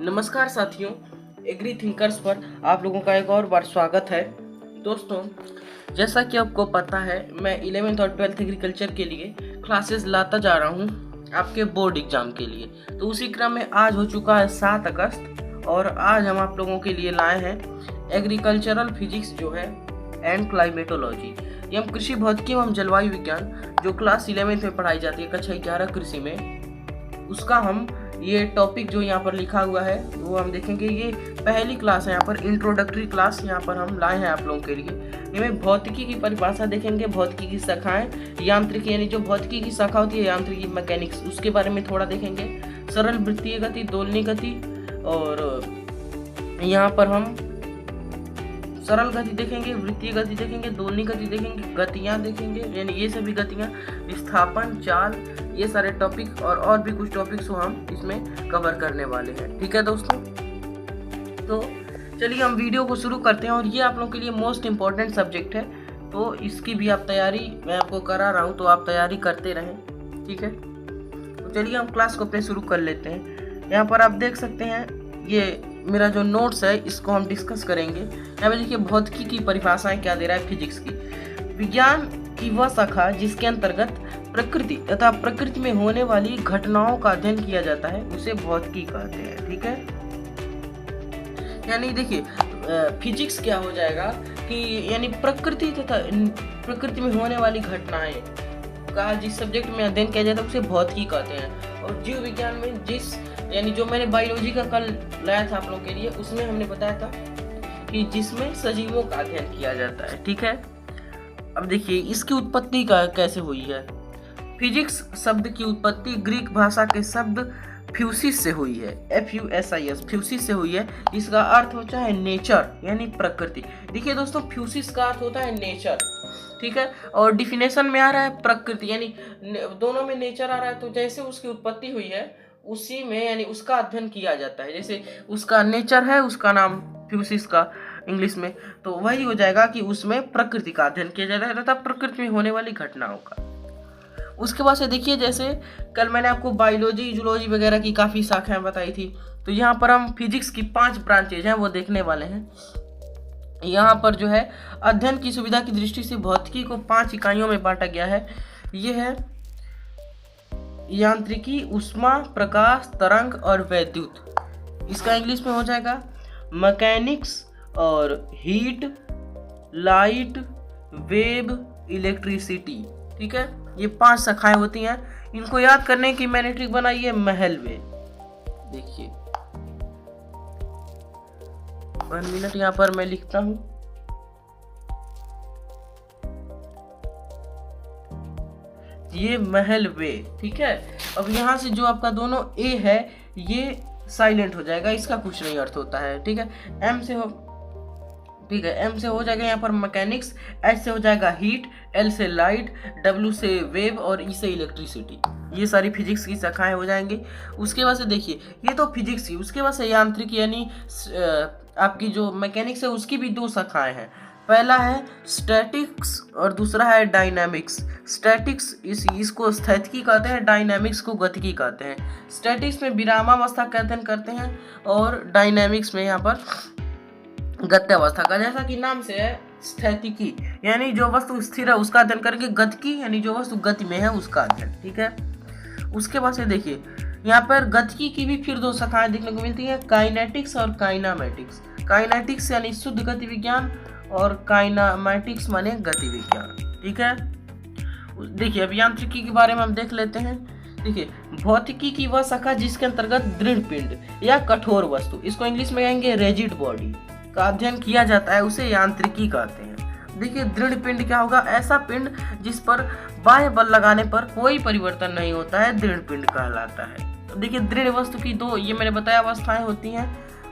नमस्कार साथियों, agree thinkers पर आप लोगों का एक और बार स्वागत है। दोस्तों, जैसा कि आपको पता है, मैं 11th और 12th एग्रीकल्चर के लिए क्लासेस लाता जा रहा हूं आपके बोर्ड एग्जाम के लिए। तो उसी क्रम में आज हो चुका है 7 अगस्त और आज हम आप लोगों के लिए लाए हैं एग्रीकल्चरल फिजिक्स जो है एंड क्लाइमेटोलॉजी। ये हम कृषि भौतिकी एवं जलवायु विज्ञान जो क्लास 11th में पढ़ाई जाती है कक्षा 11 कृषि में, उसका हम ये टॉपिक जो यहाँ पर लिखा हुआ है वो हम देखेंगे। ये पहली क्लास है, यहाँ पर इंट्रोडक्टरी क्लास यहाँ पर हम लाए हैं आप लोगों के लिए। इसमें भौतिकी की परिभाषा देखेंगे, भौतिकी की शाखाएं, यांत्रिकी यानी जो भौतिकी की शाखा होती है यांत्रिकी मैकेनिक्स, उसके बारे में थोड़ा देखेंगे। सरल वृत्तीय गति, दोलनी गति, और यहाँ पर हम सरल गति देखेंगे, वृत्तीय गति देखेंगे, दोलनी गति देखेंगे, गतियाँ देखेंगे यानी ये सभी गतियाँ, विस्थापन, चाल, ये सारे टॉपिक और भी कुछ टॉपिक्स को हम इसमें कवर करने वाले हैं। ठीक है दोस्तों, तो चलिए हम वीडियो को शुरू करते हैं। और ये आप लोगों के लिए मोस्ट इम्पॉर्टेंट सब्जेक्ट है, तो इसकी भी आप तैयारी मैं आपको करा रहा हूँ, तो आप तैयारी करते रहें। ठीक है, तो चलिए हम क्लास को अपने शुरू कर लेते हैं। यहाँ पर आप देख सकते हैं ये मेरा जो नोट्स है, इसको हम डिस्कस करेंगे। यहाँ पे देखिए भौतिकी की परिभाषाएं क्या दे रहा है, फिजिक्स की। विज्ञान की वह शाखा जिसके अंतर्गत प्रकृति तथा प्रकृति में होने वाली घटनाओं का अध्ययन किया जाता है, उसे भौतिकी कहते हैं। ठीक है, यानी देखिए फिजिक्स क्या हो जाएगा कि यानी प्रकृति तथा प्रकृति में होने वाली घटनाएं का जिस सब्जेक्ट में अध्ययन किया जाता है उसे भौतिकी कहते हैं। और जीव विज्ञान में जिस यानी जो मैंने बायोलॉजी का कल लाया था आप लोगों के लिए, उसमें हमने बताया था कि जिसमें सजीवों का अध्ययन किया जाता है। ठीक है, अब देखिए इसकी उत्पत्ति का कैसे हुई है। फिजिक्स शब्द की उत्पत्ति ग्रीक भाषा के शब्द फ्यूसिस से हुई है, FUSIS, फ्यूसिस से हुई है। इसका अर्थ होता है नेचर यानी प्रकृति। देखिए दोस्तों, फ्यूसिस का अर्थ होता है नेचर। ठीक है, और डिफिनेशन में आ रहा है प्रकृति, यानी दोनों में नेचर आ रहा है, तो जैसे उसकी उत्पत्ति हुई है उसी में यानी उसका अध्ययन किया जाता है। जैसे उसका नेचर है, उसका नाम फ्यूसिस का इंग्लिश में, तो वही हो जाएगा कि उसमें प्रकृति का अध्ययन किया जाता है तथा प्रकृति में होने वाली घटनाओं का। उसके बाद से देखिए, जैसे कल मैंने आपको बायोलॉजी, जूलॉजी वगैरह की काफ़ी शाखाएं बताई थी, तो यहाँ पर हम फिजिक्स की 5 ब्रांचेज हैं वो देखने वाले हैं। यहाँ पर जो है अध्ययन की सुविधा की दृष्टि से भौतिकी को 5 इकाइयों में बांटा गया है। ये है यांत्रिकी, ऊष्मा, प्रकाश, तरंग और वैद्युत। इसका इंग्लिश में हो जाएगा मैकेनिक्स और हीट, लाइट, वेव, इलेक्ट्रिसिटी। ठीक है, ये 5 शाखाएं होती हैं। इनको याद करने की मैंने ट्रिक बनाई है महलवे। देखिए 1 मिनट यहाँ पर मैं लिखता हूं। ये महलवे। ठीक है, अब यहाँ से जो आपका दोनों ए है ये साइलेंट हो जाएगा, इसका कुछ नहीं अर्थ होता है। ठीक है, एम से हो, ठीक है, एम से हो जाएगा यहाँ पर मैकेनिक्स, एच से हो जाएगा हीट, एल से लाइट, डब्ल्यू से वेव और ई से इलेक्ट्रिसिटी। ये सारी फिजिक्स की शाखाएं हो जाएंगी। उसके बाद से देखिए ये तो फिजिक्स की, उसके बाद से यांत्रिक यानी आपकी जो मैकेनिक्स है उसकी भी 2 शाखाएं हैं। पहला है स्टैटिक्स और दूसरा है डायनामिक्स। स्टैटिक्स इसको स्थैतिकी कहते हैं, डायनामिक्स को गतिकी कहते हैं। स्टैटिक्स में विरामावस्था का अध्ययन करते हैं और डायनामिक्स में यहाँ पर गत्यावस्था का, जैसा कि नाम से है स्थैतिकी यानी जो वस्तु स्थिर है उसका अध्ययन करेंगे, गतिकी यानी जो वस्तु गति में है उसका अध्ययन। ठीक है, उसके बाद से देखिए यहाँ पर गतिकी की भी फिर 2 शाखाएं देखने को मिलती है, काइनेटिक्स और काइनामेटिक्स। काइनेटिक्स यानी शुद्ध गति विज्ञान और काइनामेटिक्स माने गति विज्ञान। ठीक है, देखिए अब यांत्रिकी के बारे में हम देख लेते हैं। देखिए भौतिकी की वह शाखा जिसके अंतर्गत दृढ़ पिंड या कठोर वस्तु, इसको इंग्लिश में कहेंगे रिजिड बॉडी, का अध्ययन किया जाता है, उसे यांत्रिकी कहते हैं। देखिए दृढ़ पिंड क्या होगा, ऐसा पिंड जिस पर बाह्य बल लगाने पर कोई परिवर्तन नहीं होता है, दृढ़ पिंड कहलाता है। तो देखिए दृढ़ वस्तु की 2 ये मैंने बताया अवस्थाएं होती हैं,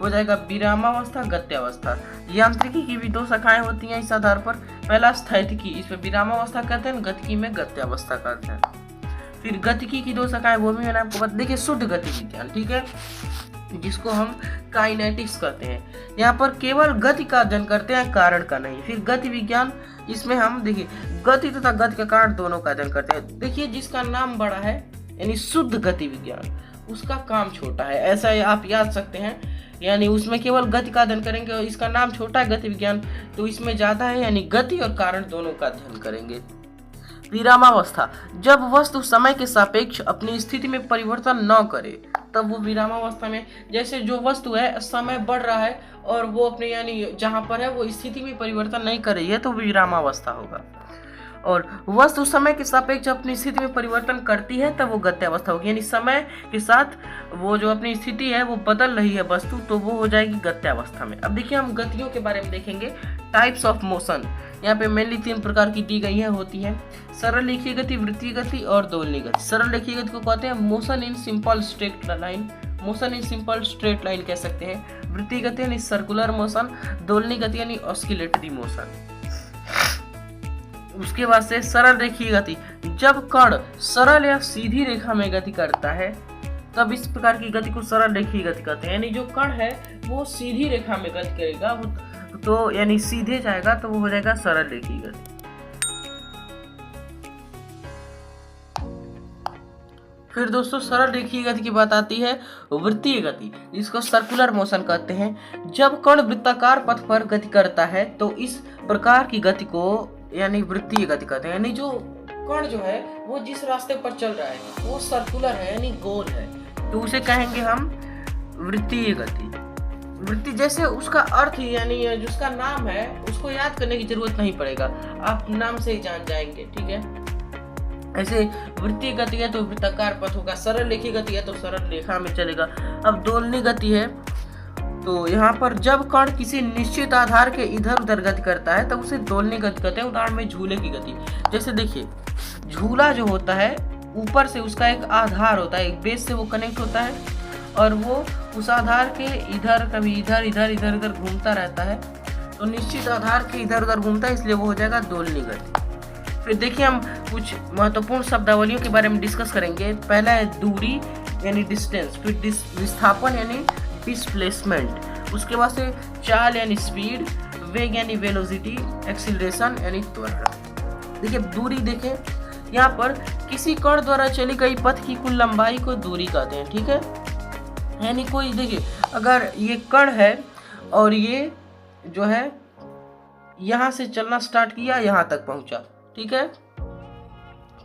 हो जाएगा विरामावस्था, गत्यावस्था। यांत्रिकी की भी 2 शाखाएं होती हैं इस आधार पर। पहला स्थैतिकी, इसमें विरामावस्था कहते हैं, गतिकी में गत्यावस्था कहते हैं। फिर गतिकी की 2 शाखाएं वो भी मैंने आपको बता, देखिए शुद्ध गति विज्ञान, ठीक है, जिसको हम काइनेटिक्स कहते हैं। यहाँ पर केवल गति का अध्ययन करते हैं, कारण का नहीं। फिर गति विज्ञान, इसमें हम देखिए गति तथा गति का कारण दोनों का अध्ययन करते हैं। देखिए जिसका नाम बड़ा है यानी शुद्ध गति विज्ञान, उसका काम छोटा है, ऐसा आप याद सकते हैं। यानी उसमें केवल गति का अध्ययन करेंगे और इसका नाम छोटा है गति विज्ञान, तो इसमें ज़्यादा है, यानी गति और कारण दोनों का अध्ययन करेंगे। विरामावस्था, जब वस्तु समय के सापेक्ष अपनी स्थिति में परिवर्तन न करे तब वो विरामावस्था में, जैसे जो वस्तु है समय बढ़ रहा है और वो अपने यानी जहाँ पर है वो स्थिति में परिवर्तन नहीं कर रही है तो विरामावस्था होगा। और वस्तु समय के सापेक्ष अपनी स्थिति में परिवर्तन करती है तब वो गत्यावस्था होगी, यानी समय के साथ वो जो अपनी स्थिति है वो बदल रही है वस्तु, तो वो हो जाएगी गत्यावस्था में। अब देखिए हम गतियों के बारे में देखेंगे। टाइप्स ऑफ मोशन, यहाँ पे मेनली 3 प्रकार की दी गई है होती है, सरल रेखीय गति, वृत्तीय गति और दोलनीय गति। सरल रेखीय गति को कहते हैं motion in simple straight line, motion in simple straight line कह सकते हैं। वृत्तीय गति यानी सर्कुलर मोशन, दोलनीय गति यानी ऑस्किलेटरी मोशन। उसके बाद से सरल रेखीय गति, जब कण सरल या सीधी रेखा में गति करता है तब इस प्रकार की गति को सरल रेखीय गति कहते हैं, यानी जो कण है वो सीधी रेखा में गति करेगा वो तो यानी सीधे जाएगा तो वो हो जाएगा सरल रेखीय गति। फिर दोस्तों सरल रेखीय गति की बात आती है वृत्तीय गति, इसको सर्कुलर मोशन कहते हैं। जब कण वृत्ताकार पथ पर गति करता है तो इस प्रकार की गति को यानी वृत्तीय गति कहते हैं, यानी जो कण जो है वो जिस रास्ते पर चल रहा है वो सर्कुलर है यानी गोल है, तो उसे कहेंगे हम वृत्तीय गति। वृत्ति जैसे उसका अर्थ यानी जिसका नाम है उसको याद करने की जरूरत नहीं पड़ेगा, आप नाम से ही जान जाएंगे, ठीक है। ऐसे वृत्तीय गति है तो वृत्ताकार पथ होगा, सरल रेखीय गति है तो सरल रेखा में चलेगा। अब दोलनीय गति है तो यहाँ पर जब कण किसी निश्चित आधार के इधर उधर गति करता है तब उसे दोलनीय गति कहते हैं। उदाहरण में झूले की गति, जैसे देखिए झूला जो होता है ऊपर से उसका एक आधार होता है, एक बेस से वो कनेक्ट होता है और वो उस आधार के इधर कभी इधर इधर इधर उधर घूमता रहता है, तो निश्चित आधार के इधर उधर घूमता है इसलिए वो हो जाएगा दोलनीय गति। फिर देखिए हम कुछ महत्वपूर्ण शब्दावलियों के बारे में डिस्कस करेंगे। पहला है दूरी यानी डिस्टेंस, फिर विस्थापन यानी डिस्प्लेसमेंट, उसके बाद से चाल यानी स्पीड, वेग यानी वेलोसिटी, एक्सीलरेशन यानी त्वरण। देखिए दूरी देखें, यहाँ पर किसी कण द्वारा चली गई पथ की कुल लंबाई को दूरी कहते हैं, ठीक है। यानी कोई देखिए अगर ये कण है और ये जो है यहाँ से चलना स्टार्ट किया यहाँ तक पहुँचा, ठीक है,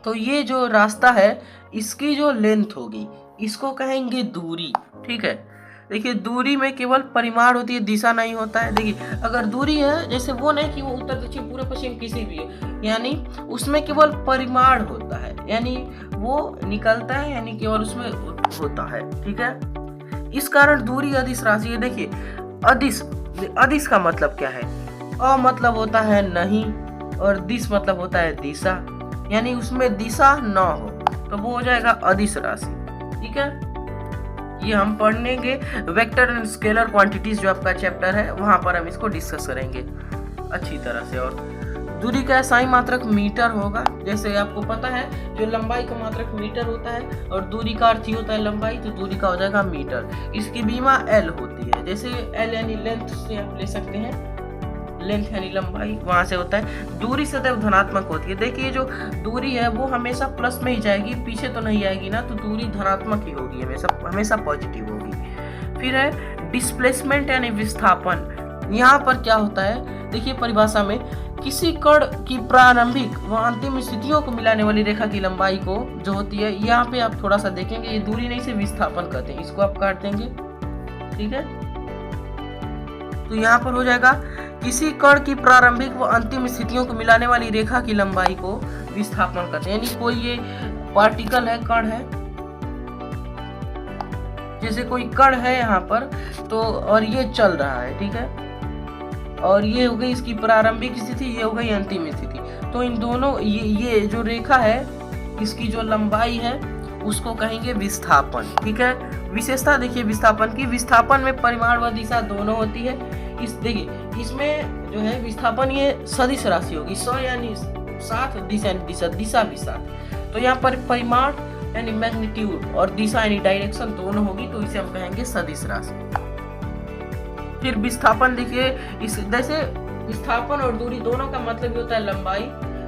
तो ये जो रास्ता है इसकी जो लेंथ होगी इसको कहेंगे दूरी, ठीक है। देखिए दूरी में केवल परिमाण होती है, दिशा नहीं होता है। देखिए अगर दूरी है जैसे वो नहीं कि वो उत्तर दक्षिण पूर्व पश्चिम किसी भी है, यानी उसमें केवल परिमाण होता है, यानी वो निकलता है यानी केवल उसमें होता है, ठीक है। इस कारण दूरी अदिश राशि है। देखिए अदिश का मतलब क्या है, अ मतलब होता है नहीं और दिश मतलब होता है दिशा, यानी उसमें दिशा न हो तो वो हो जाएगा अदिश राशि, ठीक है। ये हम पढ़ेंगे वेक्टर एंड स्केलर क्वांटिटीज जो आपका चैप्टर है वहां पर हम इसको डिस्कस करेंगे अच्छी तरह से। और दूरी का SI मात्रक मीटर होगा, जैसे आपको पता है जो लंबाई का मात्रक मीटर होता है और दूरी का अर्थ ही होता है लंबाई, तो दूरी का हो जाएगा मीटर। इसकी बीमा L होती है, जैसे L यानी लेंथ से आप ले सकते हैं, लेंथ यानी लंबाई वहां से होता है। दूरी सदैव धनात्मक होती है। देखिए जो दूरी है वो हमेशा प्लस में ही जाएगी, पीछे तो नहीं आएगी ना, तो दूरी धनात्मक ही होगी, हमेशा पॉजिटिव होगी। फिर है डिस्प्लेसमेंट यानी विस्थापन। यहाँ पर क्या होता है, देखिए परिभाषा में किसी कण की प्रारंभिक व अंतिम स्थितियों को मिलाने वाली रेखा की लंबाई को जो होती है, यहाँ पे आप थोड़ा सा देखेंगे ये दूरी नहीं से विस्थापन कहते हैं, इसको आप काट देंगे, ठीक है। तो यहाँ पर हो जाएगा किसी कण की प्रारंभिक व अंतिम स्थितियों को मिलाने वाली रेखा की लंबाई को विस्थापन कहते हैं। यानी कोई ये पार्टिकल है, कण है, जैसे कोई कण है यहाँ पर तो और ये चल रहा है, ठीक है, और ये हो गई इसकी प्रारंभिक स्थिति, ये हो गई अंतिम स्थिति, तो इन दोनों ये जो रेखा है इसकी जो लंबाई है उसको कहेंगे विस्थापन, ठीक है। विशेषता देखिए विस्थापन की, विस्थापन में परिमाण व दिशा दोनों होती है। इस देखिए इसमें जो है विस्थापन ये सदिश राशि होगी, स यानी साथ, दिशा यानी दिशा, दिशा भी साथ, तो यहाँ पर परिमाण यानी मैग्नीट्यूड और दिशा यानी डायरेक्शन दोनों होगी, तो इसे हम कहेंगे सदिश राशि। फिर विस्थापन देखिए इस जैसे विस्थापन और दूरी दोनों का मतलब होता है लंबाई,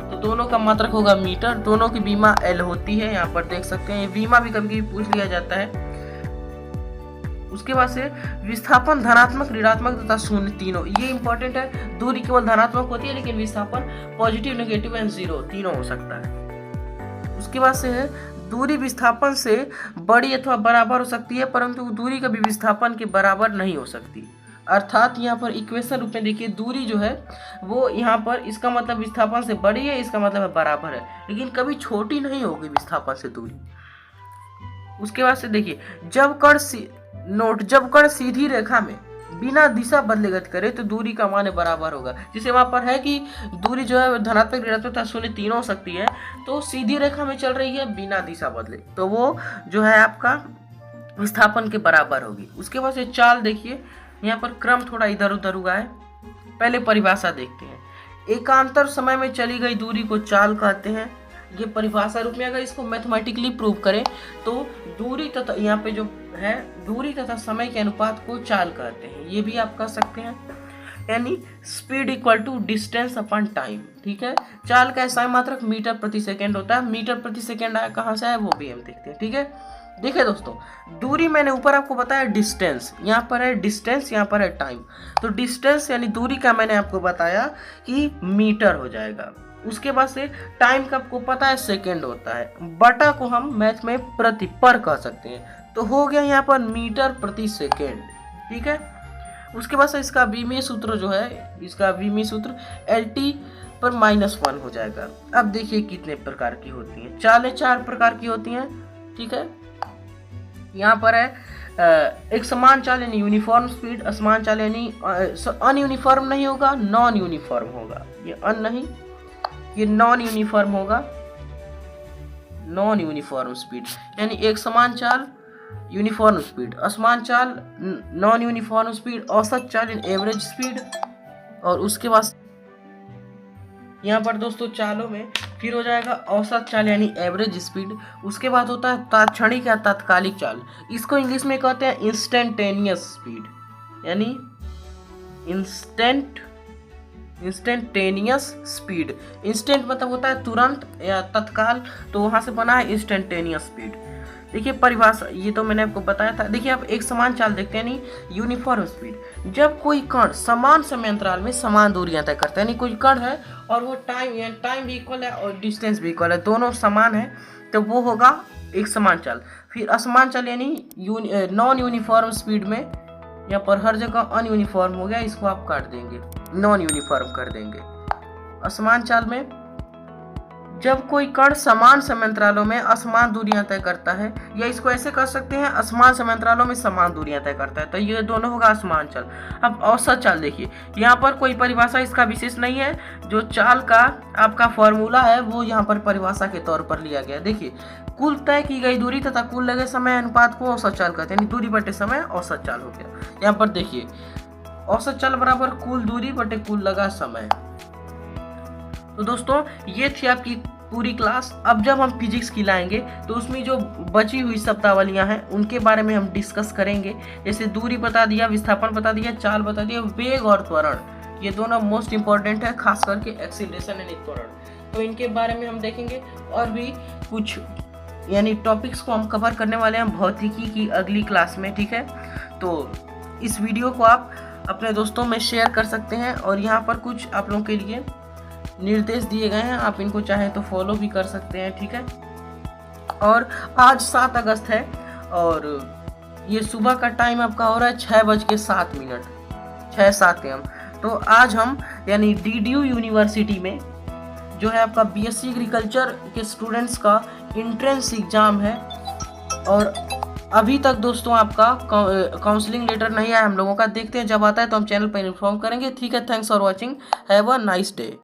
तो दोनों का मात्रक होगा मीटर, दोनों की बीमा L होती है, यहाँ पर देख सकते हैं। बीमा भी कभी पूछ लिया जाता है। उसके बाद से विस्थापन धनात्मक, ऋणात्मक तथा शून्य तीनों, ये इंपॉर्टेंट है। दूरी केवल धनात्मक होती है लेकिन विस्थापन पॉजिटिव, नेगेटिव एंड जीरो तीनों हो सकता है। उसके बाद से है दूरी विस्थापन से बड़ी अथवा बराबर हो सकती है, परंतु दूरी कभी विस्थापन के बराबर नहीं हो सकती। अर्थात यहाँ पर इक्वेशन रूप में देखिए, दूरी जो है वो यहाँ पर, इसका मतलब विस्थापन से बड़ी है, इसका मतलब है बराबर है, लेकिन कभी छोटी नहीं होगी विस्थापन से दूरी। उसके बाद से देखिए, जब कण सीधी रेखा में बिना दिशा बदले गति करे तो दूरी का मान बराबर होगा। जैसे वहां पर है कि दूरी जो है धनात्मक, ऋणात्मक तथा शून्य तीनों हो सकती है, तो सीधी रेखा में चल रही है बिना दिशा बदले, तो वो जो है आपका विस्थापन के बराबर होगी। उसके बाद से चाल देखिए, यहाँ पर क्रम थोड़ा इधर उधर हुआ है। पहले परिभाषा देखते हैं। एकांतर समय में चली गई दूरी को चाल कहते हैं। ये परिभाषा रूप में अगर इसको मैथमेटिकली प्रूव करें तो दूरी तथा यहाँ पे जो है दूरी तथा समय के अनुपात को चाल कहते हैं। ये भी आप कह सकते हैं, यानी speed equal to distance upon time. ठीक है, चाल का SI मात्रक मीटर प्रति सेकेंड होता है। मीटर प्रति सेकेंड आया कहाँ से है वो भी हम देखते हैं। ठीक है, देखिए दोस्तों, दूरी मैंने ऊपर आपको बताया डिस्टेंस, यहाँ पर है डिस्टेंस, यहाँ पर है टाइम। तो डिस्टेंस यानी दूरी का मैंने आपको बताया कि मीटर हो जाएगा। उसके बाद से टाइम का आपको पता है सेकेंड होता है, बटा को हम मैथ में पर कह सकते हैं, तो हो गया यहाँ पर मीटर प्रति सेकेंड। ठीक है, उसके बाद से इसका विमीय सूत्र जो है, इसका विमीय सूत्र LT पर -1 हो जाएगा। अब देखिए कितने प्रकार की होती हैं, चालें 4 प्रकार की होती हैं। ठीक है, यहाँ पर है एक समान चाल यानी यूनिफॉर्म स्पीड, असमान चाल यानी अनयूनिफॉर्म नहीं होगा, नॉन यूनिफॉर्म होगा। ये अन नहीं, ये नॉन यूनिफॉर्म होगा, नॉन यूनिफॉर्म स्पीड यानी एक समान चाल यूनिफॉर्म स्पीड, असमान चाल नॉन यूनिफॉर्म स्पीड, औसत चाल यानी एवरेज स्पीड। और उसके बाद यहाँ पर दोस्तों चालों में फिर हो जाएगा औसत चाल यानी एवरेज स्पीड। उसके बाद होता है तात्क्षणिक या तात्कालिक चाल, इसको इंग्लिश में कहते हैं इंस्टेंटेनियस स्पीड, यानी इंस्टेंटेनियस स्पीड। इंस्टेंट मतलब होता है तुरंत या तत्काल, तो वहां से बना है इंस्टेंटेनियस स्पीड। देखिए परिभाषा, ये तो मैंने आपको बताया था। देखिए आप एक समान चाल देखते हैं, यानी यूनिफॉर्म स्पीड, जब कोई कण समान समय अंतराल में समान दूरियां तय करता है, यानी कोई कण है और वो टाइम भी इक्वल है और डिस्टेंस भी इक्वल है, दोनों समान है, तो वो होगा एक समान चाल। फिर असमान चाल यानी नॉन यूनिफॉर्म स्पीड में, यहाँ पर हर जगह अनयूनिफॉर्म हो गया, इसको आप काट देंगे, नॉन यूनिफॉर्म कर देंगे। असमान चाल में जब कोई कण समान समय अंतरालों में असमान दूरियां तय करता है, या इसको ऐसे कर सकते हैं असमान समय अंतरालों में समान दूरियां तय करता है, तो ये दोनों होगा असमान चाल। अब औसत चाल देखिए, यहाँ पर कोई परिभाषा इसका विशेष नहीं है, जो चाल का आपका फॉर्मूला है वो यहाँ पर परिभाषा के तौर पर लिया गया। देखिए, कुल तय की गई दूरी तथा कुल लगे समय अनुपात को औसत चाल कहते हैं, यानी दूरी बटे समय औसत चाल हो गया। यहाँ पर देखिए औसत चाल बराबर कुल दूरी बटे कुल लगा समय। तो दोस्तों ये थी आपकी पूरी क्लास। अब जब हम फिजिक्स की लाएंगे तो उसमें जो बची हुई शब्दावलियां हैं उनके बारे में हम डिस्कस करेंगे। जैसे दूरी बता दिया, विस्थापन बता दिया, चाल बता दिया, वेग और त्वरण, ये दोनों मोस्ट इंपॉर्टेंट है, खास करके एक्सीलरेशन एंड त्वरण, तो इनके बारे में हम देखेंगे। और भी कुछ यानी टॉपिक्स को हम कवर करने वाले हैं भौतिकी की अगली क्लास में। ठीक है, तो इस वीडियो को आप अपने दोस्तों में शेयर कर सकते हैं, और यहाँ पर कुछ आप लोगों के लिए निर्देश दिए गए हैं, आप इनको चाहें तो फॉलो भी कर सकते हैं। ठीक है, और आज 7 अगस्त है और ये सुबह का टाइम आपका हो रहा है 6:07, 6:07 AM। तो आज हम यानी DDU यूनिवर्सिटी में जो है आपका BSc एग्रीकल्चर के स्टूडेंट्स का एंट्रेंस एग्जाम है, और अभी तक दोस्तों आपका काउंसलिंग लेटर नहीं आया हम लोगों का। देखते हैं जब आता है तो हम चैनल पर इन्फॉर्म करेंगे। ठीक है, thanks for watching, have a nice day.